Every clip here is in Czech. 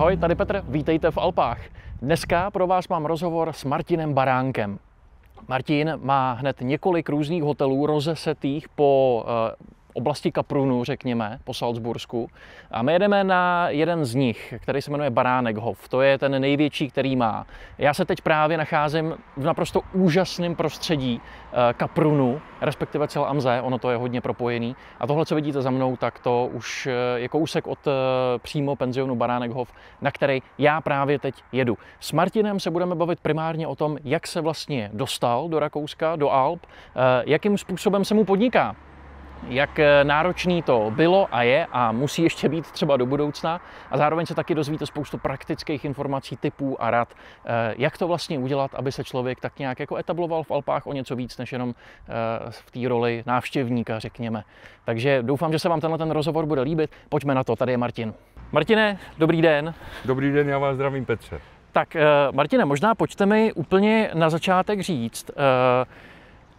Ahoj, tady Petr, vítejte v Alpách. Dneska pro vás mám rozhovor s Martinem Baránkem. Martin má hned několik různých hotelů rozesetých po oblasti Kaprunu, řekněme, po Salzbursku. A my jedeme na jeden z nich, který se jmenuje Baránekhof. To je ten největší, který má. Já se teď právě nacházím v naprosto úžasném prostředí Kaprunu, respektive Cel am See, ono to je hodně propojený. A tohle, co vidíte za mnou, tak to už je kousek od přímo penzionu Baránekhof, na který já právě teď jedu. S Martinem se budeme bavit primárně o tom, jak se vlastně dostal do Rakouska, do Alp, jakým způsobem se mu podniká. Jak náročný to bylo a je a musí ještě být třeba do budoucna. A zároveň se taky dozvíte spoustu praktických informací, tipů a rad, jak to vlastně udělat, aby se člověk tak nějak jako etabloval v Alpách o něco víc, než jenom v té roli návštěvníka, řekněme. Takže doufám, že se vám ten rozhovor bude líbit. Pojďme na to, tady je Martin. Martine, dobrý den. Dobrý den, já vás zdravím, Petře. Tak Martine, možná pojďte mi úplně na začátek říct,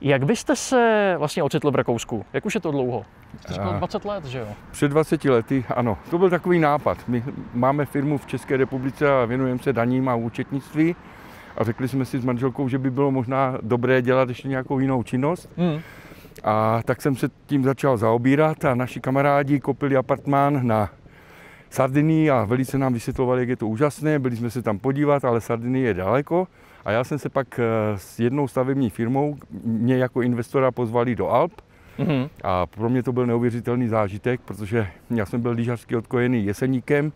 jak byste se vlastně ocitl v Rakousku? Jak už je to dlouho? Jste říkal 20 let, že jo? Před 20 lety, ano. To byl takový nápad. My máme firmu v České republice a věnujeme se daním a účetnictví. A řekli jsme si s manželkou, že by bylo možná dobré dělat ještě nějakou jinou činnost. A tak jsem se tím začal zaobírat a naši kamarádi koupili apartmán na Sardinii a velice nám vysvětlovali, jak je to úžasné. Byli jsme se tam podívat, ale Sardinie je daleko. A já jsem se pak s jednou stavební firmou, mě jako investora pozvali do Alp. A pro mě to byl neuvěřitelný zážitek, protože já jsem byl lyžařsky odkojený jeseníkem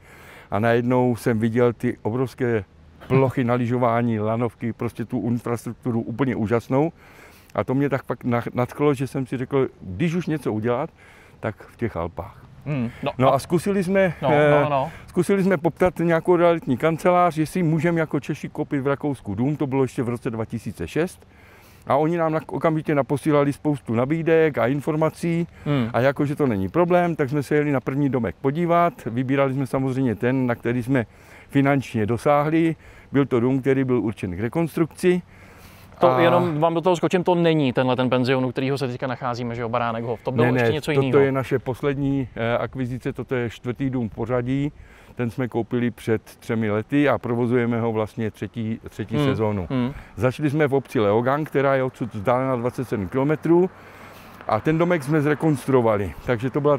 a najednou jsem viděl ty obrovské plochy na lyžování, lanovky, prostě tu infrastrukturu úplně úžasnou. A to mě tak pak nadchlo, že jsem si řekl, když už něco udělat, tak v těch Alpách. No a zkusili jsme poptat nějakou realitní kancelář, jestli můžeme jako Češi koupit v Rakousku dům, to bylo ještě v roce 2006. A oni nám okamžitě naposílali spoustu nabídek a informací a jakože to není problém, tak jsme se jeli na první domek podívat. Vybírali jsme samozřejmě ten, na který jsme finančně dosáhli. Byl to dům, který byl určen k rekonstrukci. To jenom vám do toho skočím, to není ten penzion, u kterého se teďka nacházíme, že jo, Baránekhof. To bylo ještě něco jiného. To je naše poslední akvizice, toto je 4. dům v pořadí. Ten jsme koupili před 3 lety a provozujeme ho vlastně třetí sezónu. Začali jsme v obci Leogang, která je odsud vzdálena 27 km. A ten domek jsme zrekonstruovali, takže to byla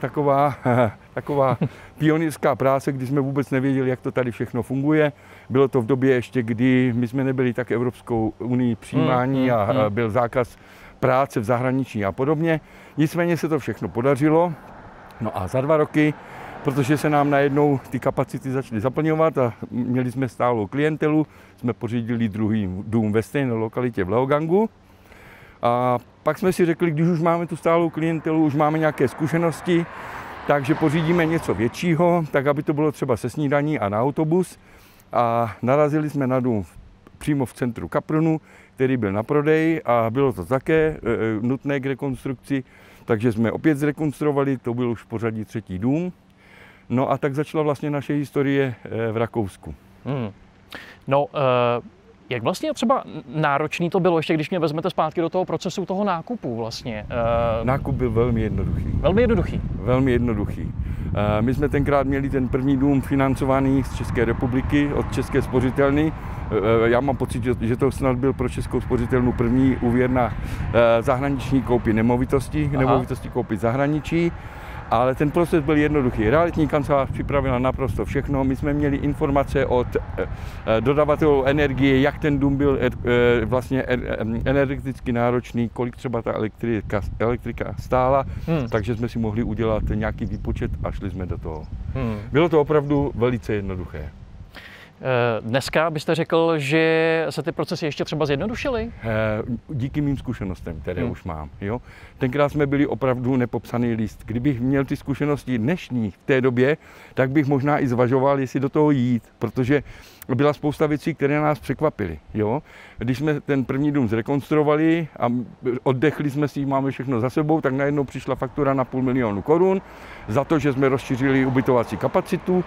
taková pionýrská práce, kdy jsme vůbec nevěděli, jak to tady všechno funguje. Bylo to v době ještě, kdy my jsme nebyli tak Evropskou unii přijímáni a byl zákaz práce v zahraničí a podobně. Nicméně se to všechno podařilo. No a za 2 roky, protože se nám najednou ty kapacity začaly zaplňovat a měli jsme stálou klientelu, jsme pořídili druhý dům ve stejné lokalitě v Leogangu. A pak jsme si řekli, když už máme tu stálou klientelu, už máme nějaké zkušenosti, takže pořídíme něco většího, tak aby to bylo třeba se snídaní a na autobus. A narazili jsme na dům přímo v centru Kaprunu, který byl na prodej a bylo to také nutné k rekonstrukci, takže jsme opět zrekonstruovali, to byl už v pořadí 3. dům. No a tak začala vlastně naše historie v Rakousku. Jak vlastně třeba náročný to bylo, ještě když mě vezmete zpátky do toho procesu toho nákupu vlastně? Nákup byl velmi jednoduchý. Velmi jednoduchý? Velmi jednoduchý. My jsme tenkrát měli ten první dům financovaný z České republiky od České spořitelny. Já mám pocit, že to snad byl pro Českou spořitelnu první úvěr na zahraniční koupi nemovitosti, nemovitosti koupit zahraničí. Ale ten proces byl jednoduchý. Realitní kancelář připravila naprosto všechno. My jsme měli informace od dodavatelů energie, jak ten dům byl vlastně energeticky náročný, kolik třeba ta elektrika stála, takže jsme si mohli udělat nějaký výpočet a šli jsme do toho. Bylo to opravdu velice jednoduché. Dneska byste řekl, že se ty procesy ještě třeba zjednodušily? Díky mým zkušenostem, které už mám. Jo? Tenkrát jsme byli opravdu nepopsaný list. Kdybych měl ty zkušenosti dnešní v té době, tak bych možná i zvažoval, jestli do toho jít, protože byla spousta věcí, které nás překvapily. Jo? Když jsme ten první dům zrekonstruovali a oddechli jsme si, máme všechno za sebou, tak najednou přišla faktura na 500 000 korun za to, že jsme rozšířili ubytovací kapacitu.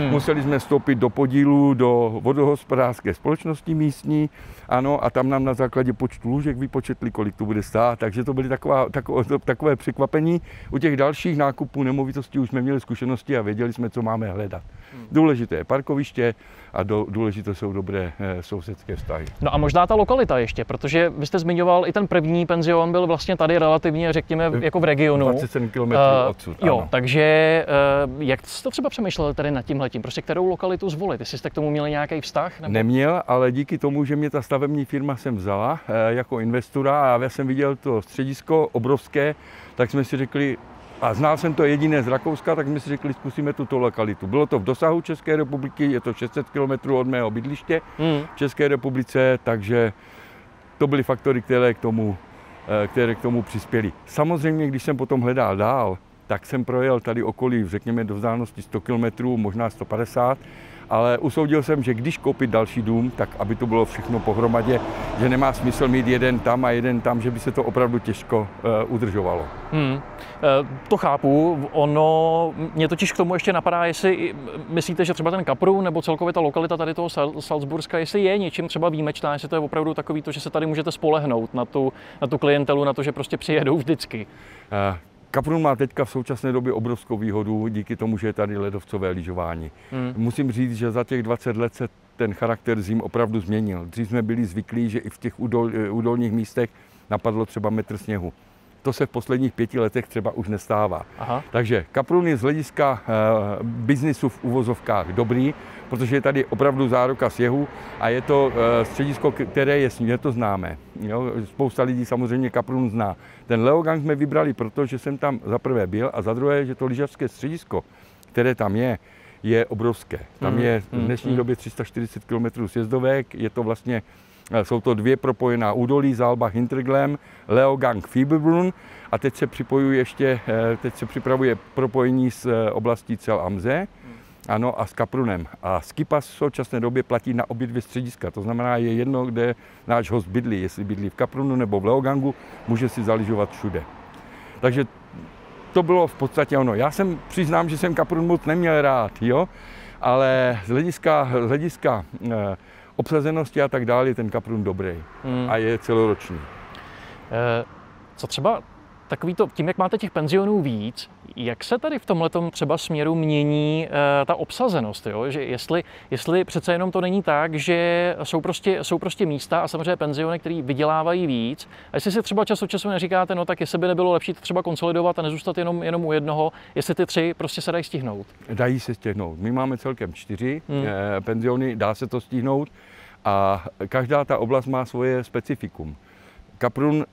Museli jsme vstoupit do podílu do vodohospodářské společnosti místní, ano, a tam nám na základě počtu lůžek vypočetli, kolik to bude stát, takže to byly takové překvapení. U těch dalších nákupů nemovitostí už jsme měli zkušenosti a věděli jsme, co máme hledat. Důležité je parkoviště a důležité jsou dobré sousedské vztahy. No a možná ta lokalita ještě, protože vy jste zmiňoval, i ten první penzion byl vlastně tady relativně, řekněme, jako v regionu. 27 km odsud, jo, ano. Takže jak jste to třeba přemýšleli tady nad tímhletím? Prostě kterou lokalitu zvolit? Jestli jste k tomu měli nějaký vztah? Nebo? Neměl, ale díky tomu, že mě ta stavební firma sem vzala jako investora a já jsem viděl to středisko obrovské, tak jsme si řekli, a znal jsem to jediné z Rakouska, tak jsme si řekli, zkusíme tuto lokalitu. Bylo to v dosahu České republiky, je to 600 km od mého bydliště v České republice, takže to byly faktory, které k tomu přispěly. Samozřejmě, když jsem potom hledal dál, tak jsem projel tady okolí, řekněme, do vzdálenosti 100 km, možná 150, ale usoudil jsem, že když koupit další dům, tak aby to bylo všechno pohromadě, že nemá smysl mít jeden tam a jeden tam, že by se to opravdu těžko udržovalo. To chápu, mě totiž k tomu ještě napadá, jestli myslíte, že třeba ten Kaprun nebo celkově ta lokalita tady toho Salzburska, jestli je něčím třeba výjimečná, jestli to je opravdu takový to, že se tady můžete spolehnout na tu klientelu, na to, že prostě přijedou vždycky. Kaprun má teďka v současné době obrovskou výhodu díky tomu, že je tady ledovcové lyžování. Musím říct, že za těch 20 let se ten charakter zim opravdu změnil. Dřív jsme byli zvyklí, že i v těch údolních místech napadlo třeba metr sněhu. To se v posledních 5 letech třeba už nestává. Aha. Takže Kaprun je z hlediska biznisu v uvozovkách dobrý, protože je tady opravdu záruka sněhu a je to středisko, které je to známé. Jo? Spousta lidí samozřejmě Kaprun zná. Ten Leogang jsme vybrali, protože jsem tam za prvé byl a za druhé, že to lyžařské středisko, které tam je obrovské. Tam je v dnešní době 340 km sjezdovek, je to vlastně jsou to 2 propojená údolí, Saalbach Hinterglemm, Leogang Fieberbrunn a teď se připravuje propojení s oblastí Zell am See, ano, a s Kaprunem. A Skipas v současné době platí na obě 2 střediska, to znamená, je jedno, kde náš host bydlí, jestli bydlí v Kaprunu nebo v Leogangu, může si zalyžovat všude. Takže to bylo v podstatě ono. Já přiznám, že jsem Kaprun moc neměl rád, jo, ale z hlediska obsazenosti a tak dále je ten Kaprun dobrý a je celoroční. Co třeba tím, jak máte těch penzionů víc, jak se tady v tomhletom třeba směru mění ta obsazenost, jo? Že jestli přece jenom to není tak, že jsou prostě místa a samozřejmě penziony, které vydělávají víc, a jestli si třeba čas od času neříkáte, no tak jestli by nebylo lepší to třeba konsolidovat a nezůstat jenom u jednoho, jestli ty 3 prostě se dají stihnout. Dají se stihnout. My máme celkem 4 penziony, dá se to stihnout a každá ta oblast má svoje specifikum. Kaprun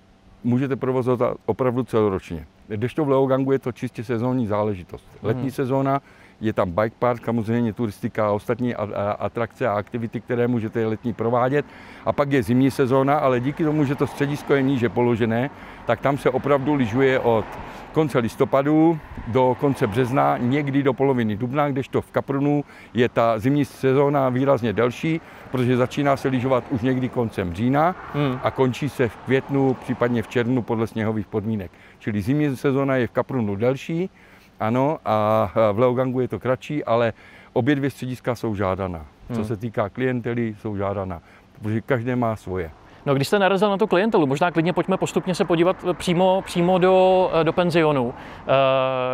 můžete provozovat opravdu celoročně. Kdežto v Leogangu je to čistě sezónní záležitost. Letní sezóna, je tam bike park, samozřejmě turistika a ostatní atrakce a aktivity, které můžete letní provádět. A pak je zimní sezóna, ale díky tomu, že to středisko je níže položené, tak tam se opravdu lyžuje od konce listopadu do konce března, někdy do poloviny dubna, kdežto v Kaprunu je ta zimní sezóna výrazně delší, protože začíná se lyžovat už někdy koncem října a končí se v květnu, případně v červnu podle sněhových podmínek. Čili zimní sezóna je v Kaprunu delší, ano, a v Leogangu je to kratší, ale obě 2 střediska jsou žádaná. Co se týká klientely, jsou žádaná, protože každé má svoje. No, když jste narazil na tu klientelu, možná klidně pojďme postupně se podívat přímo do penzionu.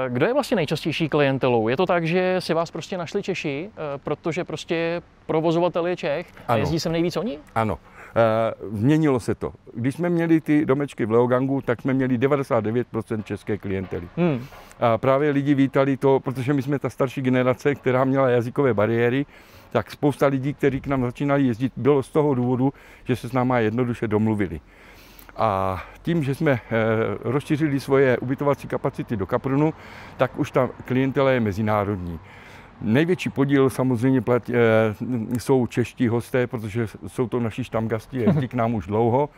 Kdo je vlastně nejčastější klientelou? Je to tak, že si vás prostě našli Češi, protože prostě provozovatel je Čech a jezdí sem nejvíc oni? Ano. Změnilo se to. Když jsme měli ty domečky v Leogangu, tak jsme měli 99% české klientely. A právě lidi vítali to, protože my jsme ta starší generace, která měla jazykové bariéry, tak spousta lidí, kteří k nám začínali jezdit, bylo z toho důvodu, že se s náma jednoduše domluvili. A tím, že jsme rozšířili svoje ubytovací kapacity do Kaprunu, tak už ta klientela je mezinárodní. Největší podíl samozřejmě jsou čeští hosté, protože jsou to naši štamgasti, jezdí k nám už dlouho,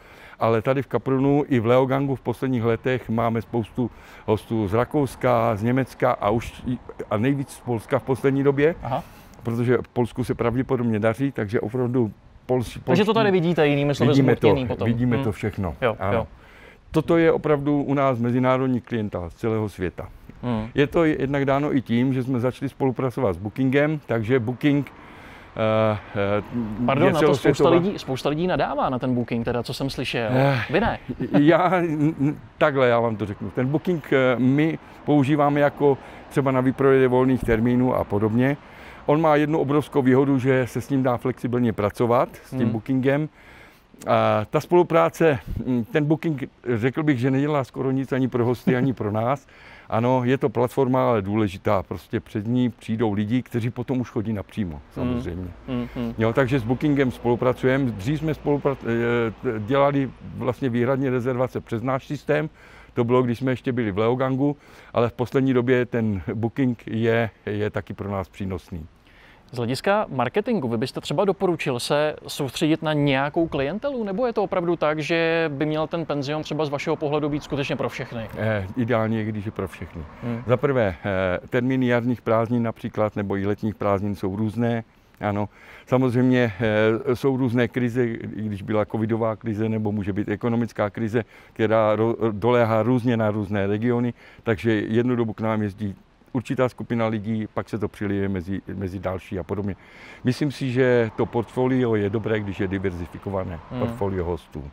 ale tady v Kaprunu i v Leogangu v posledních letech máme spoustu hostů z Rakouska, z Německa a nejvíc z Polska v poslední době. Aha. protože v Polsku se pravděpodobně daří, takže opravdu Takže to tady vidíte, jinými slovy zmotněný potom. Vidíme to všechno. Jo. Toto je opravdu u nás mezinárodní klientela z celého světa. Je to jednak dáno i tím, že jsme začali spolupracovat s Bookingem, takže Booking Pardon, na to spousta lidí nadává na ten Booking, teda co jsem slyšel. Vy ne? Já vám to řeknu. Ten Booking my používáme jako třeba na výprodej volných termínů a podobně. On má jednu obrovskou výhodu, že se s ním dá flexibilně pracovat, s tím Bookingem. A ta spolupráce, ten Booking, řekl bych, že nedělá skoro nic ani pro hosty, ani pro nás. Ano, je to platforma, ale důležitá. Prostě před ní přijdou lidi, kteří potom už chodí napřímo, samozřejmě. Jo, takže s Bookingem spolupracujeme. Dřív jsme dělali vlastně výhradně rezervace přes náš systém. To bylo, když jsme ještě byli v Leogangu, ale v poslední době ten Booking je taky pro nás přínosný. Z hlediska marketingu, vy byste třeba doporučil se soustředit na nějakou klientelu, nebo je to opravdu tak, že by měl ten penzion třeba z vašeho pohledu být skutečně pro všechny? Ideálně, když je pro všechny. Za prvé, termíny jarních prázdnin například, nebo i letních prázdnin jsou různé. Ano, samozřejmě jsou různé krize, i když byla covidová krize, nebo může být ekonomická krize, která doléhá různě na různé regiony, takže jednu dobu k nám jezdí určitá skupina lidí, pak se to přilije mezi další a podobně. Myslím si, že to portfolio je dobré, když je diverzifikované, portfolio hostů.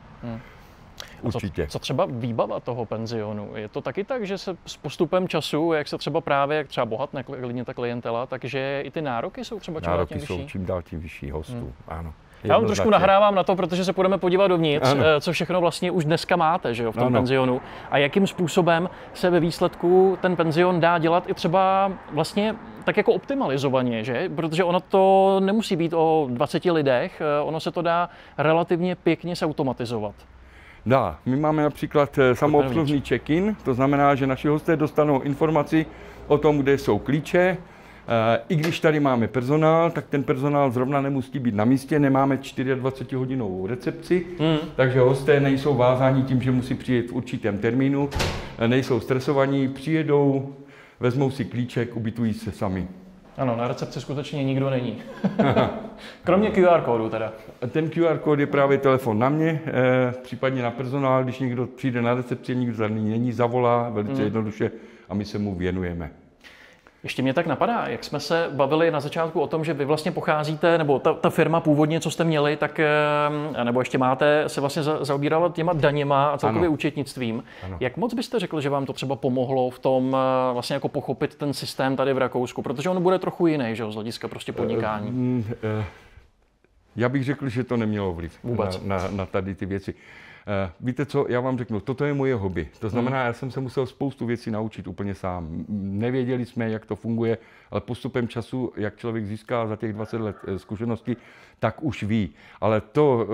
Určitě. Co třeba výbava toho penzionu? Je to taky tak, že se s postupem času, jak třeba bohatne ta klientela, takže i ty nároky jsou třeba čím dál tím vyšší? Nároky jsou čím dál tím vyšší hostů, ano. Já vám trošku nahrávám na to, protože se půjdeme podívat dovnitř, co všechno vlastně už dneska máte, že jo, v tom penzionu. A jakým způsobem se ve výsledku ten penzion dá dělat i třeba vlastně tak jako optimalizovaně, že? Protože ono to nemusí být o 20 lidech, ono se to dá relativně pěkně zautomatizovat. Dá. My máme například samoobslužný check-in, to znamená, že naši hosté dostanou informaci o tom, kde jsou klíče. I když tady máme personál, tak ten personál zrovna nemusí být na místě, nemáme 24hodinovou recepci, takže hosté nejsou vázáni tím, že musí přijet v určitém termínu, nejsou stresovaní, přijedou, vezmou si klíček, ubytují se sami. Ano, na recepci skutečně nikdo není. Kromě QR kódu teda. Ten QR kód je právě telefon na mě, případně na personál, když někdo přijde na recepci, nikdo tady není, zavolá velice jednoduše a my se mu věnujeme. Ještě mě tak napadá, jak jsme se bavili na začátku o tom, že vy vlastně pocházíte, nebo ta firma původně, co jste měli, tak, nebo ještě máte, se vlastně zaobírala těma daněma a celkově účetnictvím. Ano. Jak moc byste řekl, že vám to třeba pomohlo v tom vlastně jako pochopit ten systém tady v Rakousku? Protože on bude trochu jiný, že jo, z hlediska prostě podnikání. Já bych řekl, že to nemělo vliv na tady ty věci. Víte co, já vám řeknu, toto je moje hobby. To znamená, já jsem se musel spoustu věcí naučit úplně sám. Nevěděli jsme, jak to funguje, ale postupem času, jak člověk získá za těch 20 let zkušenosti, tak už ví. Ale to,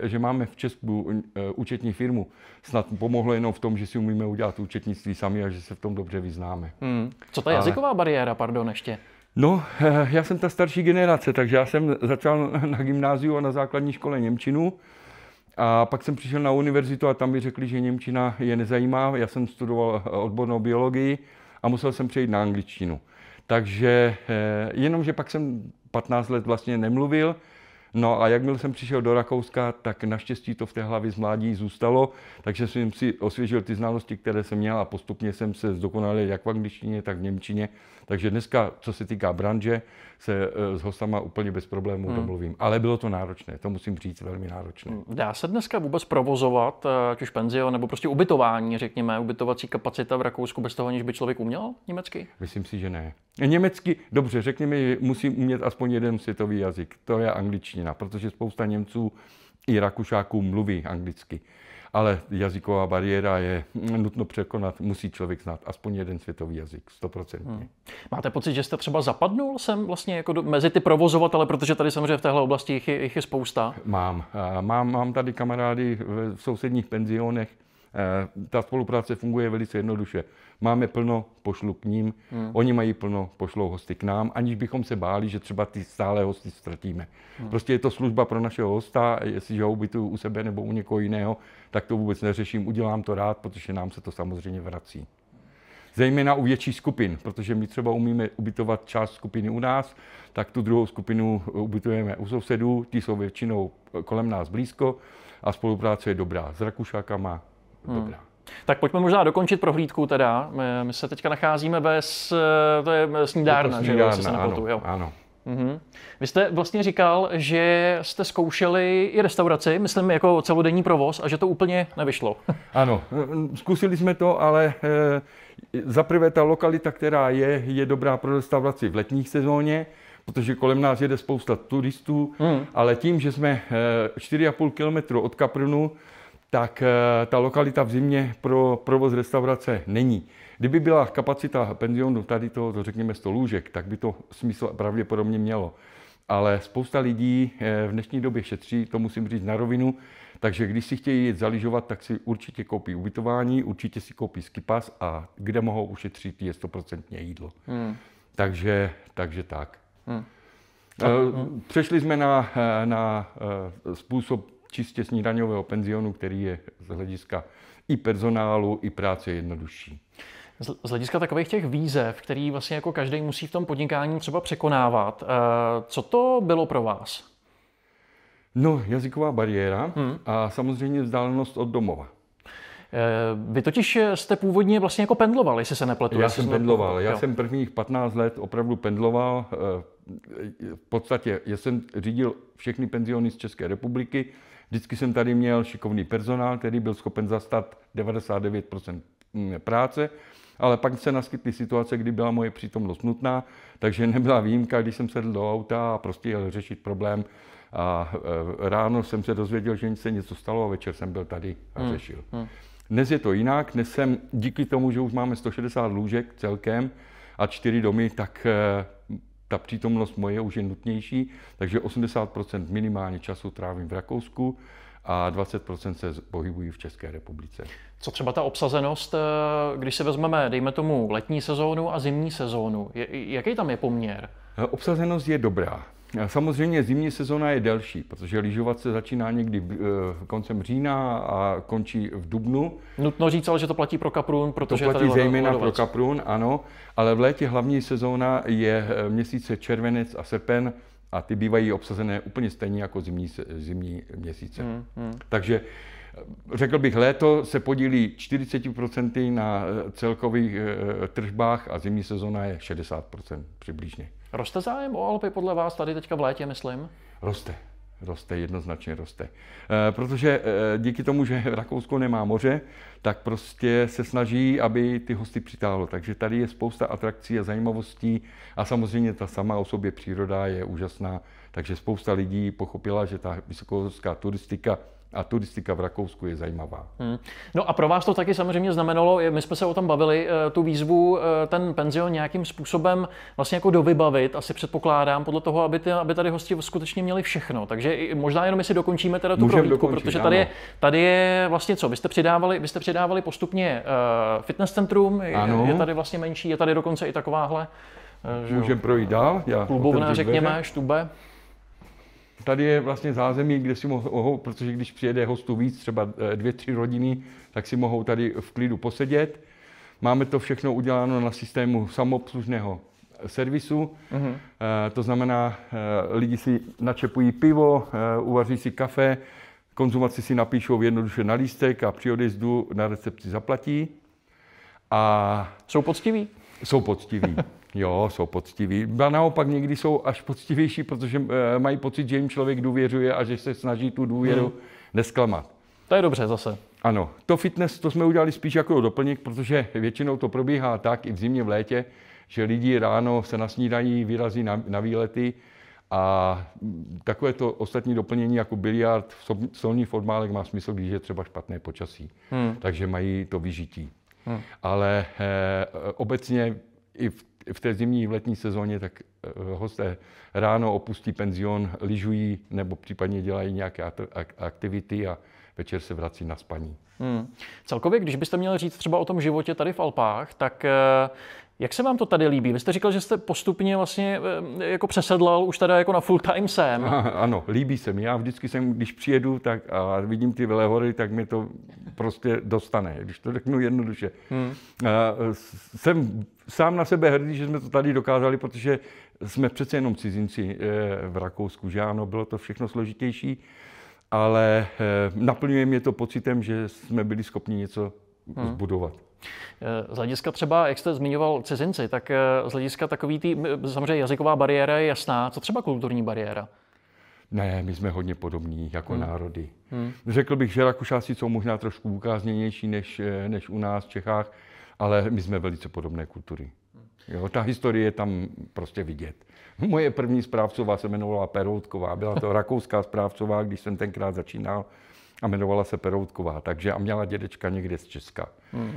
že máme v Česku účetní firmu, snad pomohlo jenom v tom, že si umíme udělat účetnictví sami a že se v tom dobře vyznáme. Co ta jazyková bariéra, pardon, ještě? No, já jsem ta starší generace, takže já jsem začal na gymnáziu a na základní škole němčinu. A pak jsem přišel na univerzitu a tam mi řekli, že němčina je nezajímá. Já jsem studoval odbornou biologii a musel jsem přejít na angličtinu. Takže jenomže pak jsem 15 let vlastně nemluvil. No a jakmile jsem přišel do Rakouska, tak naštěstí to v té hlavě z mládí zůstalo, takže jsem si osvěžil ty znalosti, které jsem měl a postupně jsem se zdokonalil jak v angličtině, tak v němčině. Takže dneska, co se týká branže, se s hostama úplně bez problémů domluvím. Ale bylo to náročné, to musím říct, velmi náročné. Dá se dneska vůbec provozovat, ať už penzion nebo prostě ubytování, řekněme, ubytovací kapacita v Rakousku bez toho, aniž by člověk uměl německy? Myslím si, že ne. Německy, dobře, řekněme, musím umět aspoň jeden světový jazyk, to je angličtina, protože spousta Němců i Rakušáků mluví anglicky. Ale jazyková bariéra je nutno překonat, musí člověk znát aspoň jeden světový jazyk, 100%. Máte pocit, že jste třeba zapadnul sem vlastně jako mezi ty provozovatele, protože tady samozřejmě v téhle oblasti jich je spousta? Mám tady kamarády v sousedních penzionech. Ta spolupráce funguje velice jednoduše. Máme plno, pošlu k ním, oni mají plno, pošlou hosty k nám, aniž bychom se báli, že třeba ty stále hosty ztratíme. Prostě je to služba pro našeho hosta, jestliže ho ubytuju u sebe nebo u někoho jiného, tak to vůbec neřeším, udělám to rád, protože nám se to samozřejmě vrací. Zejména u větších skupin, protože my třeba umíme ubytovat část skupiny u nás, tak tu druhou skupinu ubytujeme u sousedů, ty jsou většinou kolem nás blízko a spolupráce je dobrá. S Rakušákama dobrá. Tak pojďme možná dokončit prohlídku teda. My se teďka nacházíme to je snídárna, že jo, jestli se nepletu, jo. Ano. Vy jste vlastně říkal, že jste zkoušeli i restauraci, myslím jako celodenní provoz, a že to úplně nevyšlo. Ano, zkusili jsme to, ale zaprvé ta lokalita, která je dobrá pro restauraci v letních sezóně, protože kolem nás jede spousta turistů, ale tím, že jsme 4,5 kilometru od Kaprunu, tak ta lokalita v zimě pro provoz restaurace není. Kdyby byla kapacita penzionu tady to řekněme 100 lůžek, tak by to smysl pravděpodobně mělo. Ale spousta lidí v dnešní době šetří, to musím říct na rovinu, takže když si chtějí jít zaližovat, tak si určitě koupí ubytování, určitě si koupí skipas a kde mohou ušetřit je 100% jídlo. Takže tak. Přešli jsme na způsob čistě snídaňového penzionu, který je z hlediska i personálu, i práce jednodušší. Z hlediska takových těch výzev, který vlastně jako každý musí v tom podnikání třeba překonávat, co to bylo pro vás? No, jazyková bariéra a samozřejmě vzdálenost od domova. Vy totiž jste původně vlastně jako pendloval, jestli se nepletu. Já jsem pendloval. Já jsem prvních 15 let opravdu pendloval. V podstatě já jsem řídil všechny penziony z České republiky. Vždycky jsem tady měl šikovný personál, který byl schopen zastat 99% práce, ale pak se naskytly situace, kdy byla moje přítomnost nutná, takže nebyla výjimka, když jsem sedl do auta a prostě jel řešit problém. A ráno jsem se dozvěděl, že se něco stalo a večer jsem byl tady a řešil. Dnes je to jinak, dnes jsem díky tomu, že už máme 160 lůžek celkem a 4 domy, tak ta přítomnost moje už je nutnější, takže 80% minimálně času trávím v Rakousku a 20% se pohybují v České republice. Co třeba ta obsazenost, když si vezmeme, dejme tomu, letní sezónu a zimní sezónu, jaký tam je poměr? Obsazenost je dobrá. Samozřejmě zimní sezóna je delší, protože lyžovat se začíná někdy koncem října a končí v dubnu. Nutno říct, ale že to platí pro Kaprun, protože to platí zejména pro Kaprun, ano, ale v létě hlavní sezóna je měsíce červenec a srpen a ty bývají obsazené úplně stejně jako zimní měsíce. Takže řekl bych, léto se podílí 40% na celkových tržbách a zimní sezóna je 60% přibližně. Roste zájem o Alpy podle vás tady teďka v létě, myslím? Roste, jednoznačně roste. Protože díky tomu, že Rakousko nemá moře, tak prostě se snaží, aby ty hosty přitáhlo. Takže tady je spousta atrakcí a zajímavostí a samozřejmě ta sama o sobě příroda je úžasná. Takže spousta lidí pochopila, že ta vysokohorská turistika v Rakousku je zajímavá. No a pro vás to taky samozřejmě znamenalo, my jsme se o tom bavili, tu výzvu, ten penzion nějakým způsobem vlastně jako dovybavit, asi předpokládám, podle toho, aby tady hosti skutečně měli všechno. Takže možná jenom si dokončíme teda tu prohlídku, protože tady je vlastně co? Vy jste přidávali postupně fitness centrum, je tady vlastně menší, je tady dokonce i takováhle. Můžeme projít dál. Klubovna, řekněme, štube. Tady je vlastně zázemí, kde si mohou, protože když přijede hostů víc, třeba 2-3 rodiny, tak si mohou tady v klidu posedět. Máme to všechno uděláno na systému samoobslužného servisu. To znamená, lidi si načepují pivo, uvaří si kafe, konzumaci si napíšou jednoduše na lístek a při odjezdu na recepci zaplatí. A jsou poctiví? Jsou poctiví. Jo, jsou poctiví. A naopak někdy jsou až poctivější, protože mají pocit, že jim člověk důvěřuje a že se snaží tu důvěru nesklamat. To je dobře zase. Ano, to fitness, to jsme udělali spíš jako doplněk, protože většinou to probíhá tak i v zimě, v létě, že lidi ráno se nasnídají, vyrazí na výlety a takové to ostatní doplnění jako biliard, solný fotbálek má smysl, když je třeba špatné počasí. Takže mají to vyžití. Ale obecně i v té zimní v letní sezóně, tak hosté ráno opustí penzion, lyžují nebo případně dělají nějaké aktivity a večer se vrací na spaní. Celkově, když byste měli říct třeba o tom životě tady v Alpách, tak Jak se vám to tady líbí? Vy jste říkal, že jste postupně vlastně jako přesedlal už tady jako na full time sem. Ano, líbí se mi. Já vždycky když přijedu tak a vidím ty Velehory, tak mě to prostě dostane, když to řeknu jednoduše. Jsem sám na sebe hrdý, že jsme to tady dokázali, protože jsme přece jenom cizinci v Rakousku, že ano, bylo to všechno složitější, ale naplňuje mě to pocitem, že jsme byli schopni něco zbudovat. Z hlediska třeba, jak jste zmiňoval cizinci, tak z hlediska samozřejmě jazyková bariéra je jasná. Co třeba kulturní bariéra? Ne, my jsme hodně podobní jako národy. Řekl bych, že Rakušáci jsou možná trošku ukázněnější než u nás v Čechách, ale my jsme velice podobné kultury. Jo, ta historie je tam prostě vidět. Moje první správcová se jmenovala Peroutková, byla to rakouská správcová, když jsem tenkrát začínal, a jmenovala se Peroutková, a měla dědečka někde z Česka.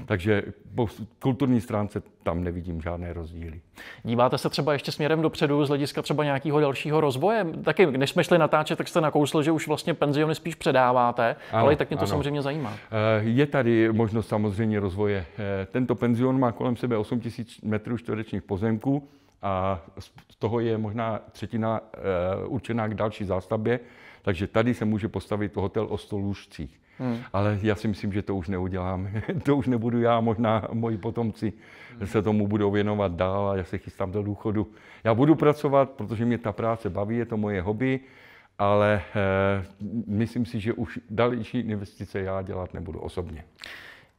Takže po kulturní stránce tam nevidím žádné rozdíly. Díváte se třeba ještě směrem dopředu z hlediska třeba nějakého dalšího rozvoje? Taky, než jsme šli natáčet, tak jste nakousl, že už vlastně penziony spíš předáváte, ale i tak mě to samozřejmě zajímá. Je tady možnost samozřejmě rozvoje. Tento penzion má kolem sebe 8 000 metrů čtverečních pozemků a z toho je možná třetina určená k další zástavbě. Takže tady se může postavit hotel o 100 lůžcích. Ale já si myslím, že to už neudělám. To už nebudu já, možná moji potomci se tomu budou věnovat dál a já se chystám do důchodu. Já budu pracovat, protože mě ta práce baví, je to moje hobby, ale myslím si, že už další investice já dělat nebudu osobně.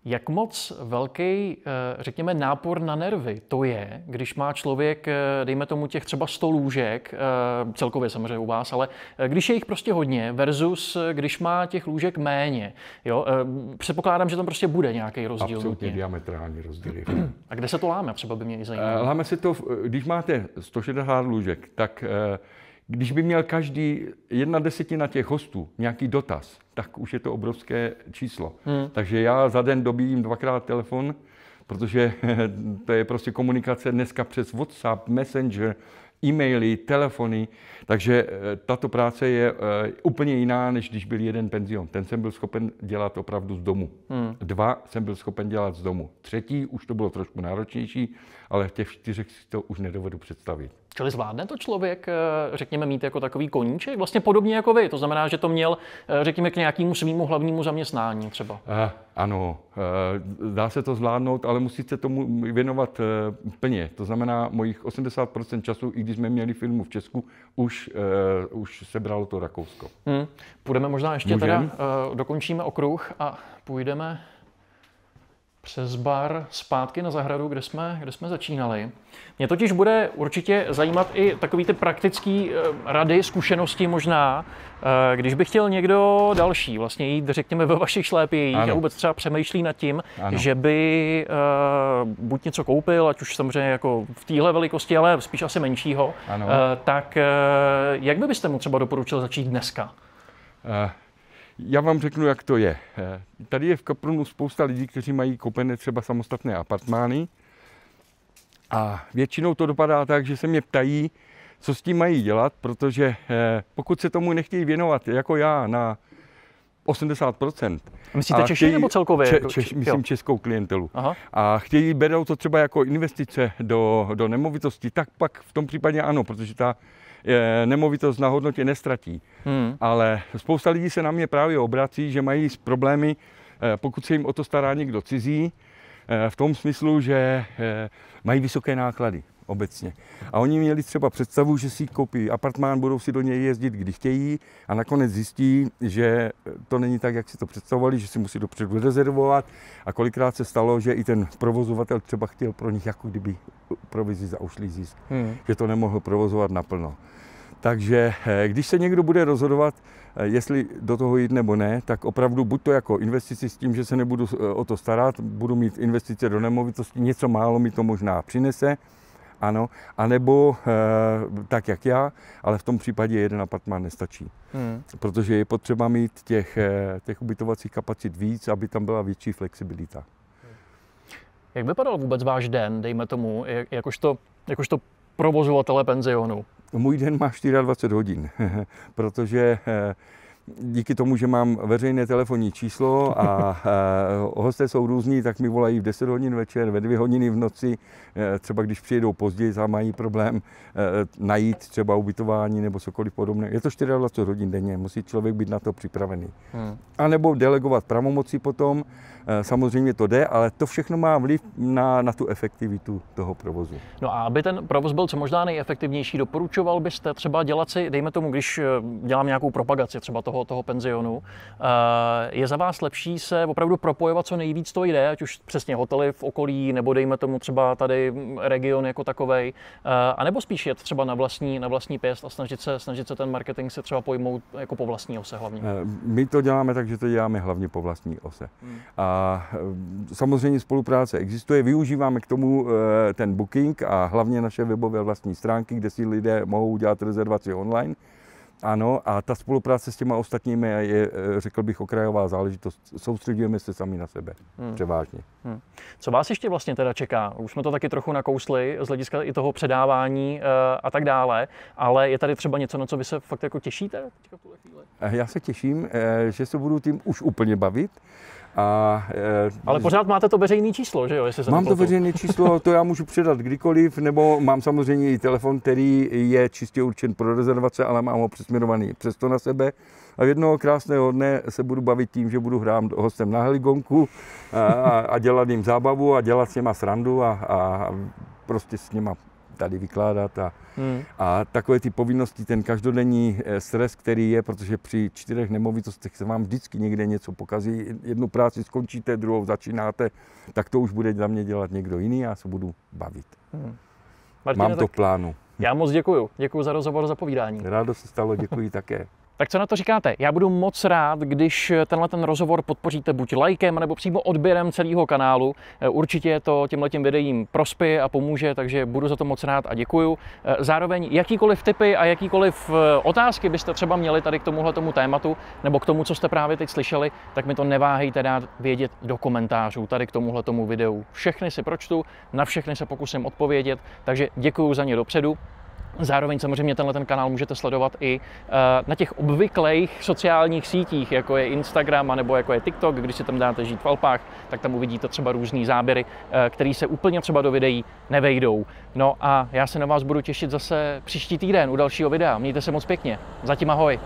Jak moc velký, řekněme, nápor na nervy to je, když má člověk, dejme tomu těch třeba 100 lůžek, celkově samozřejmě u vás, ale když je jich prostě hodně versus když má těch lůžek méně. Jo? Předpokládám, že tam prostě bude nějaký rozdíl. Absolutně diametrální rozdíl. A kde se to láme? Třeba by mě i zajímalo. Láme se to, když máte 160 lůžek, tak když by měl každý 1/10 těch hostů nějaký dotaz, tak už je to obrovské číslo. Takže já za den dobíjím 2krát telefon, protože to je prostě komunikace dneska přes WhatsApp, Messenger, e-maily, telefony. Takže tato práce je úplně jiná, než když byl jeden penzion. Ten jsem byl schopen dělat opravdu z domu. 2 jsem byl schopen dělat z domu. 3 už to bylo trošku náročnější, ale v těch 4 si to už nedovedu představit. Čili zvládne to člověk, řekněme, mít jako takový koníček? Vlastně podobně jako vy. To znamená, že to měl, řekněme, k nějakému svému hlavnímu zaměstnání třeba. Ano, dá se to zvládnout, ale musíte tomu věnovat plně. To znamená, mojich 80% času, i když jsme měli filmu v Česku, už sebralo to Rakousko. Půjdeme možná ještě teda, dokončíme okruh a půjdeme přes bar zpátky na zahradu, kde jsme začínali. Mě totiž bude určitě zajímat i takový ty praktický rady, zkušenosti možná, když by chtěl někdo další vlastně jít, řekněme, ve vašich šlépějích a vůbec třeba přemýšlí nad tím, že by buď něco koupil, ať už samozřejmě jako v téhle velikosti, ale spíš asi menšího, tak jak byste mu třeba doporučil začít dneska? Já vám řeknu, jak to je. Tady je v Kaprunu spousta lidí, kteří mají koupené třeba samostatné apartmány a většinou to dopadá tak, že se mě ptají, co s tím mají dělat, protože pokud se tomu nechtějí věnovat, jako já, na 80%. Myslíte Češi nebo celkově? Myslím českou klientelu. A berou to třeba jako investice do nemovitosti, tak pak v tom případě ano, protože ta nemovitost na hodnotě nestratí. Ale spousta lidí se na mě právě obrací, že mají problémy, pokud se jim o to stará někdo cizí, v tom smyslu, že mají vysoké náklady obecně. A oni měli třeba představu, že si koupí apartmán, budou si do něj jezdit, kdy chtějí a nakonec zjistí, že to není tak, jak si to představovali, že si musí dopředu rezervovat a kolikrát se stalo, že i ten provozovatel třeba chtěl pro nich jako kdyby provizi za ušlý zisk, že to nemohl provozovat naplno. Takže když se někdo bude rozhodovat, jestli do toho jít nebo ne, tak opravdu buď to jako investici s tím, že se nebudu o to starat, budu mít investice do nemovitosti, něco málo mi to možná přinese, ano, anebo tak jak já, ale v tom případě jeden apartmán nestačí. Protože je potřeba mít těch ubytovacích kapacit víc, aby tam byla větší flexibilita. Jak vypadal vůbec váš den, dejme tomu, jakožto provozovatele penzionu? Můj den má 24 hodin, protože díky tomu, že mám veřejné telefonní číslo a hosté jsou různí, tak mi volají v 10 hodin večer, ve 2 hodiny v noci, třeba když přijedou později a mají problém najít třeba ubytování nebo cokoliv podobného. Je to 24 hodin denně, musí člověk být na to připravený. A nebo delegovat pravomoci potom, samozřejmě to jde, ale to všechno má vliv na tu efektivitu toho provozu. No a aby ten provoz byl co možná nejefektivnější, doporučoval byste třeba dělat si, dejme tomu, když dělám nějakou propagaci třeba toho penzionu, je za vás lepší se opravdu propojovat co nejvíc to jde, ať už přesně hotely v okolí, nebo dejme tomu třeba tady region jako takovej, anebo spíš jet třeba na vlastní pěst a snažit se ten marketing se třeba pojmout jako po vlastní ose hlavně? My to děláme tak, že to děláme hlavně po vlastní ose. A samozřejmě spolupráce existuje, využíváme k tomu ten booking a hlavně naše webové vlastní stránky, kde si lidé mohou udělat rezervaci online. Ano, a ta spolupráce s těma ostatními je, řekl bych, okrajová záležitost. Soustředujeme se sami na sebe, převážně. Co vás ještě vlastně teda čeká? Už jsme to taky trochu nakousli z hlediska i toho předávání a tak dále, ale je tady třeba něco, na co vy se fakt jako těšíte v tuhle chvíli? Já se těším, že se budu tím už úplně bavit. Ale pořád máte to veřejné číslo, že jo? Mám to veřejné číslo, to já můžu předat kdykoliv, nebo mám samozřejmě i telefon, který je čistě určen pro rezervace, ale mám ho přesměrovaný přesto na sebe. A jednoho krásného dne se budu bavit tím, že budu hrát hostem na heligonku a dělat jim zábavu a dělat s něma srandu a prostě s něma tady vykládat a takové ty povinnosti, ten každodenní stres, který je, protože při 4 nemovitostech se vám vždycky někde něco pokazí, jednu práci skončíte, druhou začínáte, tak to už bude za mě dělat někdo jiný a já se budu bavit. Martine, mám to v plánu. Já moc děkuju za rozhovor, za povídání. Rádo se stalo, děkuji také. Tak co na to říkáte? Já budu moc rád, když ten rozhovor podpoříte buď lajkem, nebo přímo odběrem celého kanálu. Určitě to těmhletěm videím prospěje a pomůže, takže budu za to moc rád a děkuju. Zároveň jakýkoliv tipy a jakýkoliv otázky byste třeba měli tady k tomuhletomu tématu, nebo k tomu, co jste právě teď slyšeli, tak mi to neváhejte dát vědět do komentářů tady k tomuhletomu videu. Všechny si pročtu, na všechny se pokusím odpovědět, takže děkuju za ně dopředu. Zároveň samozřejmě tenhle kanál můžete sledovat i na těch obvyklých sociálních sítích, jako je Instagram nebo jako je TikTok. Když si tam dáte Žít v Alpách, tak tam uvidíte třeba různý záběry, které se úplně třeba do videí nevejdou. No a já se na vás budu těšit zase příští týden u dalšího videa. Mějte se moc pěkně. Zatím ahoj.